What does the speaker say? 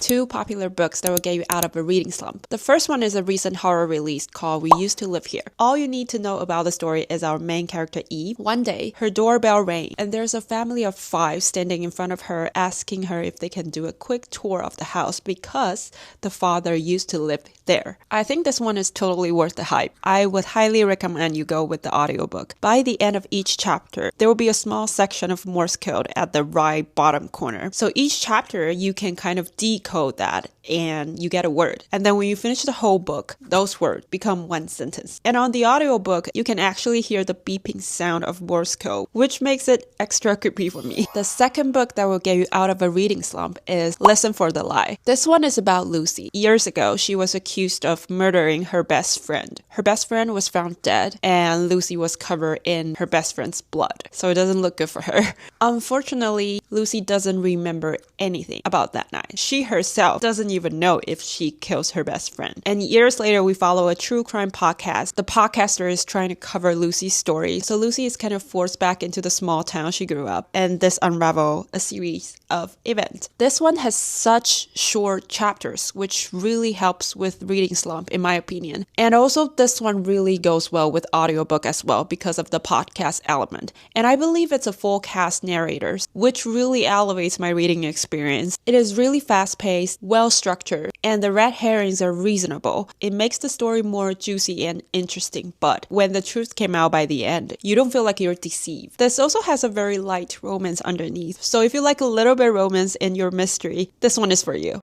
2 popular books that will get you out of a reading slump. The first one is a recent horror release called We Used to Live Here. All you need to know about the story is our main character Eve. One day, her doorbell rang and there's a family of 5 standing in front of her asking her if they can do a quick tour of the house because the father used to live there. I think this one is totally worth the hype. I would highly recommend you go with the audiobook. By the end of each chapter, there will be a small section of Morse code at the right bottom corner. So each chapter, you can kind of decode that and you get a word. And then when you finish the whole book, those words become one sentence. And on the audiobook, you can actually hear the beeping sound of Morse code, which makes it extra creepy for me. The second book that will get you out of a reading slump is Listen for the Lie. This one is about Lucy. Years ago, she was accused of murdering her best friend. Her best friend was found dead and Lucy was covered in her best friend's blood. So it doesn't look good for her. Unfortunately, Lucy doesn't remember anything about that night. She herself doesn't even know if she kills her best friend. And years later, we follow a true crime podcast. The podcaster is trying to cover Lucy's story. So Lucy is kind of forced back into the small town she grew up, and this unravel a series of events. This one has such short chapters, which really helps with reading slump, in my opinion. And also, this one really goes well with audiobook as well because of the podcast element. And I believe it's a full cast narrators, which really elevates my reading experience. It is really fast-paced, well-structured, and the red herrings are reasonable. It makes the story more juicy and interesting, but when the truth came out by the end, you don't feel like you're deceived. This also has a very light romance underneath, so if you like a little bit romance in your mystery, this one is for you.